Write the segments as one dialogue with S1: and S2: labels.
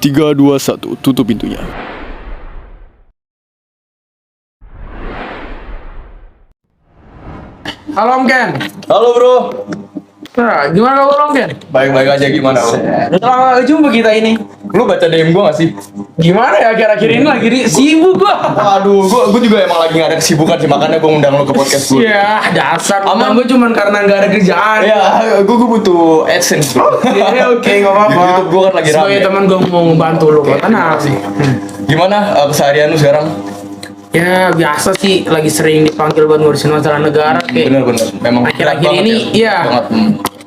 S1: 3, 2, 1, tutup pintunya.
S2: Halo Om Ken.
S3: Halo bro.
S2: Nah, gimana kabar Om Ken?
S3: Baik-baik aja gimana bro?
S2: Udah lama gak jumpa kita ini.
S3: Lu baca DM gua gak sih?
S2: Gimana ya akhir-akhir ini lagi sibuk gua.
S3: Waduh, gua juga emang lagi gak ada kesibukan sih, makanya gua ngundang lu ke podcast gua.
S2: Iya, dasar.
S3: Aman.
S2: Gue cuman karena gak ada kerjaan.
S3: Ya, gua butuh AdSense bro.
S2: Oke, gak apa-apa.
S3: Di YouTube gua kan lagi rame.
S2: Sebagai teman gue mau ngebantu lu, kok tenang.
S3: Gimana keseharian lu sekarang?
S2: Ya biasa sih, lagi sering dipanggil buat ngurusin masalah negara kayak.
S3: Bener-bener, memang
S2: Akhir-akhir
S3: berat banget
S2: ini,
S3: ya.
S2: iya.
S3: Banget.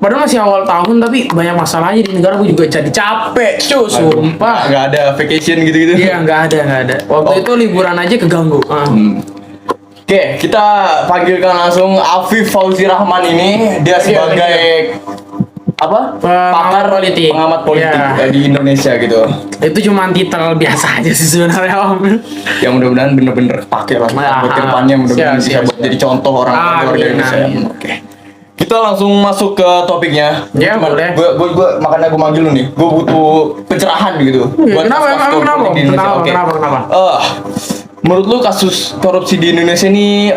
S2: Padahal masih awal tahun tapi banyak masalah aja di negara, gue juga jadi capek, cuy, sumpah.
S3: Gak ada vacation gitu-gitu.
S2: Iya, nggak ada. Waktu itu liburan aja keganggu.
S3: Oke, kita panggilkan langsung Afif Fauzi Rahman ini. Dia sebagai apa?
S2: Pengamat politik.
S3: Pengamat politik
S2: Iya.
S3: di Indonesia gitu.
S2: Itu cuma titel biasa aja sih sebenarnya Om.
S3: Ya mudah-mudahan bener-bener pakai lah buat kedepannya, mudah-mudahan
S2: Siap.
S3: bisa buat jadi contoh orang warga
S2: Amin,
S3: Indonesia.
S2: amin.
S3: Oke. Kita langsung masuk ke topiknya.
S2: Ya, boleh.
S3: Gue makanya gue manggil lu nih. Gue butuh pencerahan gitu.
S2: Iya, kenapa
S3: kasus
S2: emang kenapa?
S3: politik di Indonesia. Oke.
S2: Kenapa?
S3: Menurut lu kasus korupsi di Indonesia ini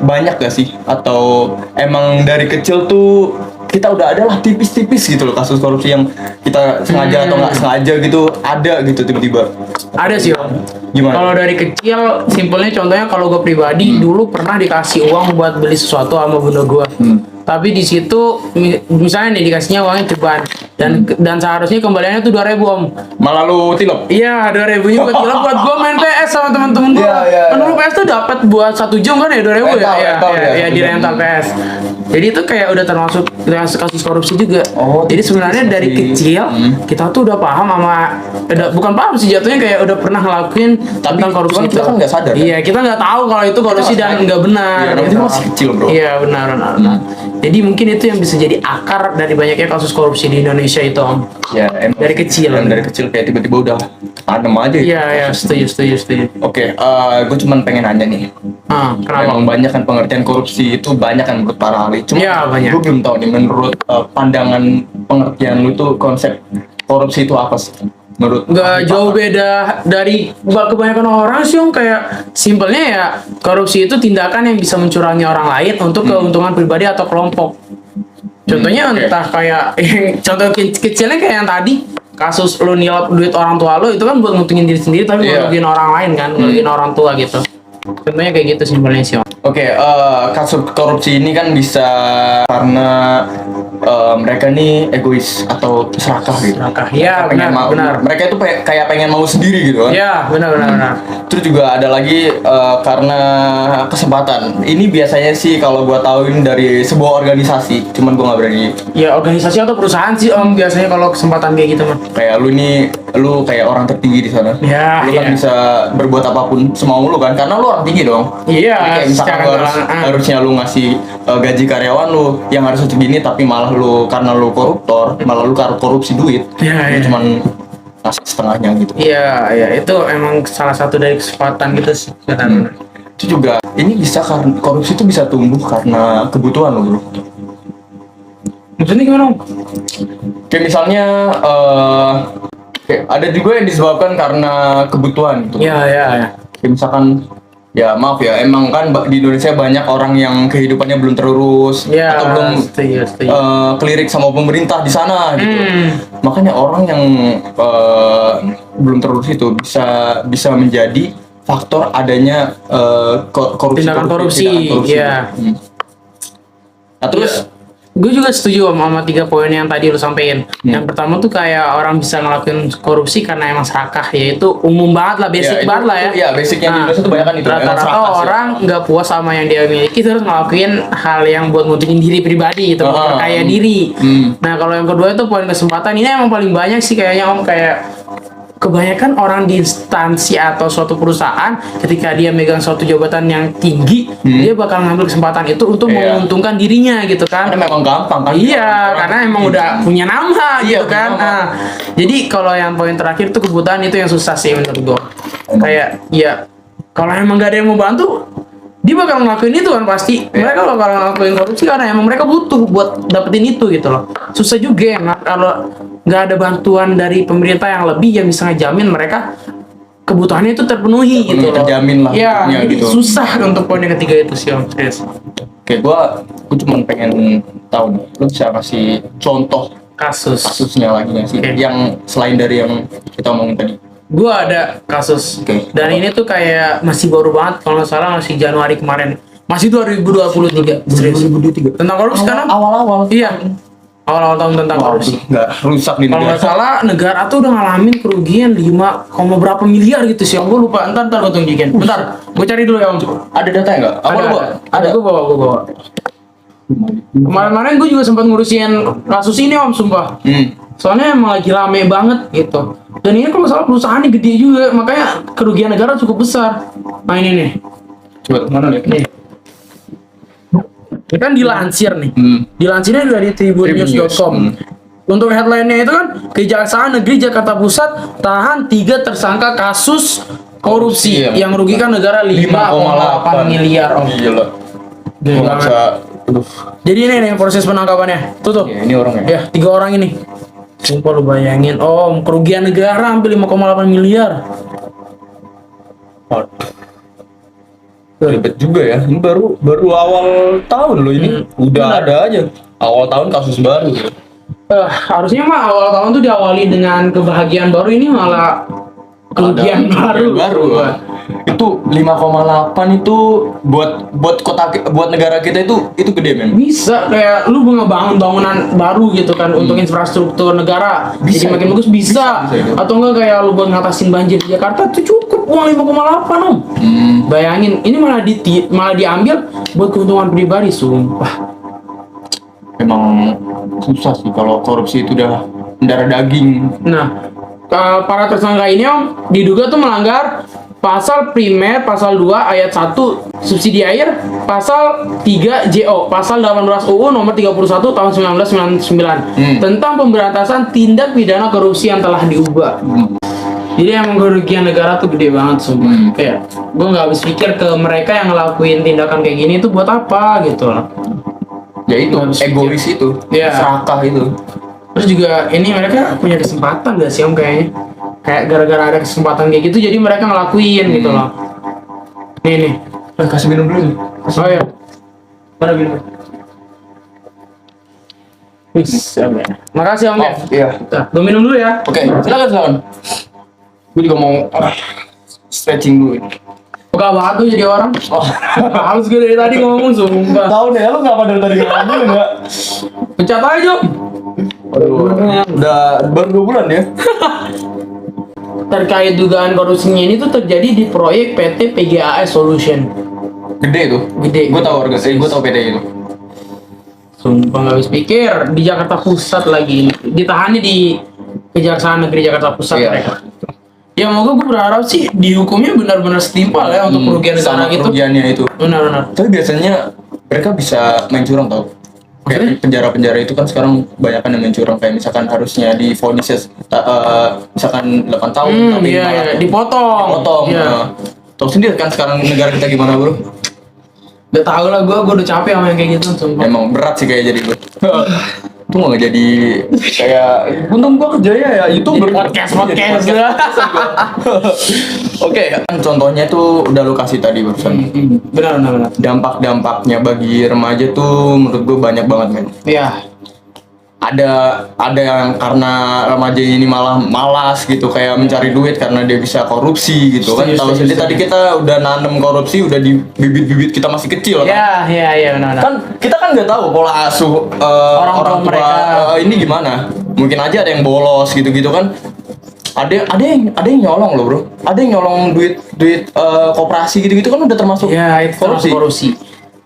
S3: banyak gak sih? Atau emang dari kecil tuh kita udah ada lah tipis-tipis gitu loh kasus korupsi yang kita sengaja atau nggak sengaja gitu ada gitu tiba-tiba.
S2: Ada sih Om.
S3: Gimana?
S2: Kalau dari kecil, simpelnya contohnya kalau gue pribadi dulu pernah dikasih uang buat beli sesuatu sama bunda gue. Tapi di situ misalnya nih dikasihnya uangnya ceban dan seharusnya kembaliannya tuh 2.000 Om.
S3: Malah lu tilep?
S2: Iya, 2.000-nya buat gila buat gua main PS sama teman-teman gua.
S3: Iya.
S2: Kan dulu PS tuh dapat buat 1 jam kan ya 2.000 ya.
S3: Rental ya.
S2: Iya, di rental PS. Jadi itu kayak udah termasuk kasus korupsi juga.
S3: Oh,
S2: jadi sebenarnya dari kecil kita tuh udah paham bukan paham sih jatuhnya kayak udah pernah ngelakuin tentang korupsi itu.
S3: Kita kan nggak sadar.
S2: Iya, kita nggak tahu kalau itu korupsi dan nggak benar.
S3: Iya, itu masih kecil bro.
S2: Iya, benar. Jadi mungkin itu yang bisa jadi akar dari banyaknya kasus korupsi di Indonesia itu Om.
S3: Ya, emang
S2: Dari kecil.
S3: dari kecil kayak tiba-tiba udah tanam aja gitu.
S2: Iya, setuju.
S3: Oke, gue cuman pengen nanya nih.
S2: Kenapa?
S3: Memang banyak kan pengertian korupsi itu banyak kan menurut para ahli. Cuma
S2: Iya, banyak.
S3: gue belum tahu nih menurut pandangan pengertian lu tuh konsep korupsi itu apa sih? Menurut
S2: Nggak jauh beda dari kebanyakan orang sih Om. Kayak simpelnya ya korupsi itu tindakan yang bisa mencurangi orang lain untuk keuntungan pribadi atau kelompok. Contohnya
S3: Oke.
S2: entah kayak contoh kecilnya kayak yang tadi kasus lu nilap duit orang tua lu itu kan buat nguntungin diri sendiri tapi
S3: Iya.
S2: ngerugiin orang lain kan, ngerugiin orang tua gitu. Contohnya kayak gitu simpelnya sih Om.
S3: Oke, kasus korupsi ini kan bisa karena mereka nih egois atau serakah gitu.
S2: Serakah. Iya,
S3: Mereka pengen
S2: benar.
S3: Mereka itu kayak pengen mau sendiri gitu kan.
S2: Iya, benar.
S3: Terus juga ada lagi karena kesempatan. Ini biasanya sih kalau gua tahuin dari sebuah organisasi, cuman gua nggak berani.
S2: Ya organisasi atau perusahaan sih Om biasanya kalau kesempatan kayak gitu mah.
S3: Kayak lu kayak orang tertinggi di sana.
S2: Ya,
S3: Lu kan
S2: iya.
S3: bisa berbuat apapun semau lu kan, karena lu orang tinggi dong.
S2: Iya,
S3: Jadi kayak misalkan
S2: secara
S3: lu
S2: nggak-
S3: harusnya lu ngasih gaji karyawan lu yang harus segini, tapi malah lu karena lu koruptor, malah lu korupsi duit.
S2: Iya,
S3: Lu
S2: iya.
S3: cuman ngasih setengahnya gitu.
S2: Iya, itu emang salah satu dari kesempatan gitu sih. Benar.
S3: Itu juga ini bisa karena korupsi itu bisa tumbuh karena kebutuhan lo bro.
S2: Maksudnya gimana Om?
S3: Kayak misalnya kayak ada juga yang disebabkan karena kebutuhan gitu.
S2: Iya.
S3: Kayak misalkan ya maaf ya emang kan di Indonesia banyak orang yang kehidupannya belum terurus
S2: Iya,
S3: atau belum
S2: setuju.
S3: kelirik sama pemerintah di sana gitu. Makanya orang yang belum terurus itu bisa menjadi faktor adanya korupsi.
S2: Tindakan korupsi, iya.
S3: Nah terus
S2: Gue juga setuju sama 3 poin yang tadi lu sampein. Yang pertama tuh kayak orang bisa ngelakuin korupsi karena emang serakah, yaitu umum banget lah, basic banget lah ya.
S3: Iya, basicnya di Indonesia tuh banyak kan itu. Emang
S2: Rata-rata
S3: serakah sih.
S2: orang nggak puas sama yang dia miliki terus ngelakuin hal yang buat nguntungin diri pribadi gitu, memperkaya diri. Nah kalau yang kedua itu poin kesempatan, ini emang paling banyak sih kayaknya Om. Kayak kebanyakan orang di instansi atau suatu perusahaan ketika dia megang suatu jabatan yang tinggi, dia bakal ngambil kesempatan itu untuk
S3: Iya.
S2: menguntungkan dirinya gitu kan.
S3: Karena memang gampang kan.
S2: Iya,
S3: Orang-
S2: karena emang udah punya nama
S3: Iya,
S2: gitu kan.
S3: punya nama.
S2: Nah, jadi kalau yang poin terakhir tuh kebutuhan itu yang susah sih menurut gua. Kayak ya kalau emang gak ada yang mau bantu, dia bakal ngelakuin itu kan pasti. Mereka bakal ngelakuin korupsi karena emang mereka butuh buat dapetin itu gitu loh. Susah juga ya kalau nggak ada bantuan dari pemerintah yang lebih yang bisa ngejamin mereka kebutuhannya itu terpenuhi gitu loh.
S3: Terjamin lah
S2: Ya,
S3: hidupnya
S2: jadi
S3: gitu.
S2: susah untuk poin yang ketiga itu sih Om. Serius.
S3: Oke, gua cuma pengen tahu nih, lu bisa kasih contoh
S2: Kasus.
S3: kasusnya lagi nggak sih?
S2: Oke.
S3: Yang selain dari yang kita omongin tadi.
S2: Gua ada kasus.
S3: Oke.
S2: Dan ini tuh kayak masih baru banget kalau nggak salah masih Januari kemarin. Masih 2023. Serius.
S3: 2023.
S2: Tentang korupsi kan? Om?
S3: Awal-awal.
S2: Iya. Awal-awal tahun tentang korupsi.
S3: Nggak rusak nih
S2: Kalau nggak
S3: negara.
S2: salah negara tuh udah ngalamin kerugian 5, berapa miliar gitu sih. Gue lupa. Ntar gue tunjukin. Bentar. Gue cari dulu ya Om.
S3: Ada datanya nggak? Apa lu, Pak?
S2: Ada. Gue bawa. Kemarin-kemarin gue juga sempat ngurusin kasus ini Om, sumpah. Soalnya emang lagi rame banget gitu. Dan ini kalau nggak salah perusahaannya gede juga, makanya kerugian negara cukup besar. Nah ini nih.
S3: Coba mana nih?
S2: Nih. Ini kan dilansir nih. Dilansirnya dari
S3: Tribunnews.
S2: tribunnews.com. Untuk headline-nya itu kan Kejaksaan Negeri Jakarta Pusat tahan 3 tersangka kasus korupsi
S3: Iya.
S2: yang merugikan negara 5,8 miliar Om.
S3: Gila.
S2: Gede
S3: Gua nggak
S2: banget.
S3: bisa. Aduh.
S2: Jadi ini nih proses penangkapannya. Tuh tuh.
S3: Ya, ini orangnya.
S2: Ya, 3 orang ini. Sumpah lu bayangin, Om, kerugian negara hampir 5,8 miliar.
S3: Ribet juga ya. Ini baru awal tahun loh ini. Udah
S2: Benar.
S3: ada aja. Awal tahun kasus baru.
S2: Harusnya mah awal tahun tuh diawali dengan kebahagiaan baru, ini malah kerugian baru.
S3: Itu 5,8 itu buat negara kita itu gede men.
S2: Bisa kayak lu ngebangun bangunan baru gitu kan untuk infrastruktur negara
S3: Bisa.
S2: jadi makin bagus bisa.
S3: Bisa itu.
S2: Atau enggak kayak lu buat ngatasin banjir di Jakarta tuh cukup uang 5,8 Om. Bayangin ini malah diambil buat keuntungan pribadi, sumpah.
S3: Memang susah sih kalau korupsi itu udah mendarah daging.
S2: Nah, para tersangka ini Om diduga tuh melanggar pasal primer, pasal 2 ayat 1 subsidi air, pasal 3 JO, pasal 18 UU nomor 31 tahun 1999 tentang pemberantasan tindak pidana korupsi yang telah diubah. Jadi emang kerugian negara tuh gede banget sumpah. Kayak gue nggak habis pikir ke mereka yang ngelakuin tindakan kayak gini tuh buat apa gitu loh.
S3: Ya itu
S2: Nggak habis
S3: egois itu,
S2: Iya.
S3: serakah itu.
S2: Terus juga ini mereka punya kesempatan gak sih Om kayaknya? Kayak gara-gara ada kesempatan kayak gitu jadi mereka ngelakuin gitu loh. Nih.
S3: Kasih minum dulu.
S2: Oh ya. Mana minum? Wis, Om ya. Makasih Om ya.
S3: Iya.
S2: Nah, gue minum dulu ya.
S3: Oke, silakan. Gue juga mau stretching dulu.
S2: Peka banget tuh jadi orang. Harus gue dari tadi ngomong sumpah.
S3: Tahu deh, lu nggak pada tadi ngomong nggak?
S2: Pecat aja.
S3: Aduh, udah baru 2 bulan ya.
S2: Terkait dugaan korupsinya ini tuh terjadi di proyek PT PGAS Solution.
S3: Gede tuh.
S2: Gede.
S3: Gue tahu gue tahu PT itu.
S2: Sumpah nggak habis pikir di Jakarta Pusat lagi ditahannya di Kejaksaan Negeri Jakarta Pusat
S3: Iya.
S2: mereka. Ya moga gue berharap sih dihukumnya benar-benar setimpal ya untuk kerugian negara
S3: Sama
S2: gitu.
S3: kerugiannya itu.
S2: Benar-benar.
S3: Tapi biasanya mereka bisa main curang tau. Kayak penjara-penjara itu kan sekarang banyak yang main curang, kayak misalkan harusnya divonis misalkan 8 tahun tapi
S2: Iya,
S3: malah
S2: iya, dipotong.
S3: Iya. Tahu sendiri kan sekarang negara kita gimana, Bro?
S2: Gak tau lah, gue udah capek sama yang kayak gitu sumpah.
S3: Emang berat sih kayak jadi gue. Itu nggak jadi kayak untung gue kerja ya YouTuber.
S2: Jadi podcast ya.
S3: Oke, kan contohnya tuh udah lu kasih tadi barusan.
S2: Benar.
S3: Dampak-dampaknya bagi remaja tuh menurut gue banyak banget men.
S2: Iya.
S3: Ada yang karena remaja ini malah malas gitu, kayak mencari duit karena dia bisa korupsi gitu kan.
S2: Setuju,
S3: Tahu
S2: setuju,
S3: sendiri
S2: setuju.
S3: tadi kita udah nanem korupsi, udah di bibit-bibit kita masih kecil kan.
S2: Iya, benar.
S3: Kan kita kan nggak tahu pola asuh
S2: Orang tua mereka.
S3: ini gimana. Mungkin aja ada yang bolos gitu-gitu kan. Ada yang nyolong loh, Bro. Ada yang nyolong duit koperasi gitu-gitu kan udah termasuk
S2: Ya, itu termasuk korupsi.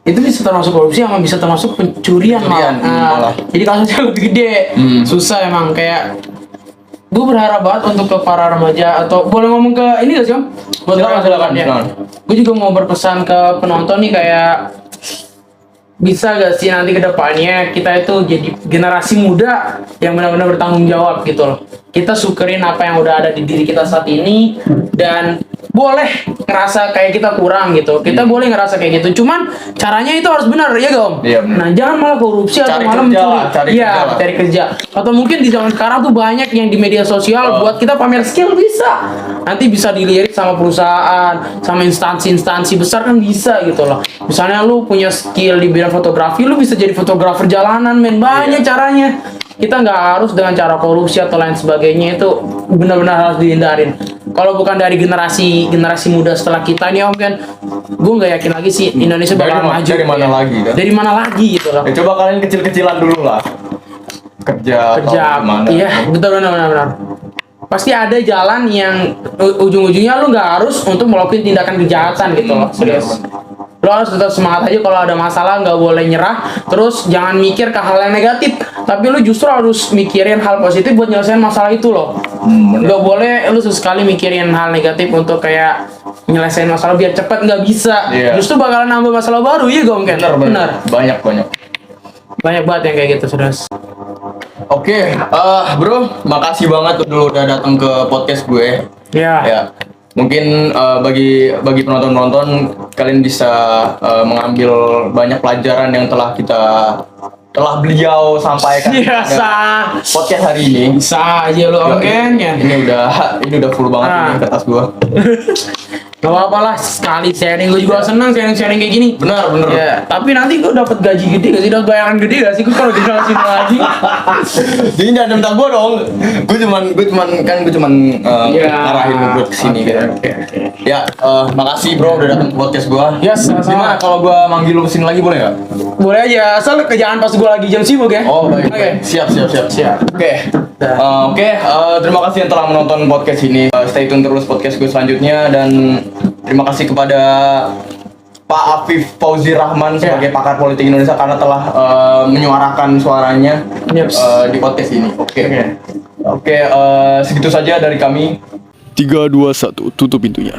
S2: Itu bisa termasuk korupsi sama bisa termasuk pencurian malah.
S3: malah.
S2: Jadi kasusnya lebih gede. Susah emang kayak gue berharap banget untuk ke para remaja atau boleh ngomong ke ini gak sih Om? Buat
S3: Silakan.
S2: Gue juga mau berpesan ke penonton nih kayak bisa gak sih nanti ke depannya kita itu jadi generasi muda yang benar-benar bertanggung jawab gitu loh. Kita syukurin apa yang udah ada di diri kita saat ini dan boleh ngerasa kayak kita kurang gitu. Kita boleh ngerasa kayak gitu. Cuman caranya itu harus benar ya, Om.
S3: Iya, benar.
S2: Nah, jangan malah korupsi atau
S3: Cari
S2: malah
S3: kerja
S2: mencuri.
S3: lah, cari
S2: Iya,
S3: kerja lah.
S2: cari kerja. Atau mungkin di zaman sekarang tuh banyak yang di media sosial buat kita pamer skill bisa. Nanti bisa dilirik sama perusahaan, sama instansi-instansi besar kan bisa gitu loh. Misalnya lu punya skill di bidang fotografi, lu bisa jadi fotografer jalanan, men. Banyak caranya. Kita nggak harus dengan cara korupsi atau lain sebagainya, itu benar-benar harus dihindarin. Kalau bukan dari generasi muda setelah kita nih, Om, kan gue nggak yakin lagi sih Indonesia bakalan maju.
S3: Dari mana
S2: ya.
S3: lagi kan?
S2: Dari mana lagi gitu loh.
S3: Ya coba kalian kecil-kecilan dulu lah. Kerja
S2: Kerja,
S3: atau gimana.
S2: iya betul, benar. Pasti ada jalan yang ujung-ujungnya lu nggak harus untuk melakukan tindakan kejahatan gitu loh. Serius. Lo harus tetap semangat aja kalau ada masalah, nggak boleh nyerah. Terus jangan mikir ke hal yang negatif, tapi lu justru harus mikirin hal positif buat nyelesain masalah itu loh. Nggak boleh lu sesekali mikirin hal negatif untuk kayak nyelesain masalah biar cepet, nggak bisa.
S3: Iya.
S2: Justru bakalan nambah masalah baru ya, Gom, kan?
S3: Benar. Banyak.
S2: Banyak banget yang kayak gitu, Saudara.
S3: Oke, bro, makasih banget dulu udah datang ke podcast gue.
S2: Ya.
S3: Ya, mungkin bagi penonton kalian bisa mengambil banyak pelajaran yang telah beliau sampaikan
S2: Iya,
S3: pada
S2: sah.
S3: podcast hari ini.
S2: Bisa aja lu, Om, kan? Ya.
S3: Ini udah full banget ini kertas gua.
S2: Gak apa-apa lah, sekali sharing. Gue juga seneng sharing kayak gini.
S3: Benar.
S2: Ya, tapi nanti gue dapat gaji gede gak sih? Dapat bayaran gede gak sih? Gue kalau di sini lagi.
S3: Jadi jangan minta gua dong. Gue cuman
S2: Iya.
S3: ngarahin lu buat kesini gitu.
S2: Oke.
S3: Ya, makasih bro udah datang ke podcast gua.
S2: Ya, sama-sama.
S3: Gimana kalau gua manggil lu kesini lagi boleh nggak?
S2: Boleh aja, asal jangan pas gue lagi jam sibuk ya.
S3: Oh baik.
S2: Oke.
S3: Siap.
S2: Siap.
S3: Oke.
S2: Dah.
S3: Terima kasih yang telah menonton podcast ini. Stay tune terus podcast gue selanjutnya dan terima kasih kepada Pak Afif Fauzi Rahman sebagai pakar politik Indonesia karena telah menyuarakan suaranya
S2: Yes.
S3: di podcast ini. Oke, segitu saja dari kami.
S1: 3, 2, 1, tutup pintunya.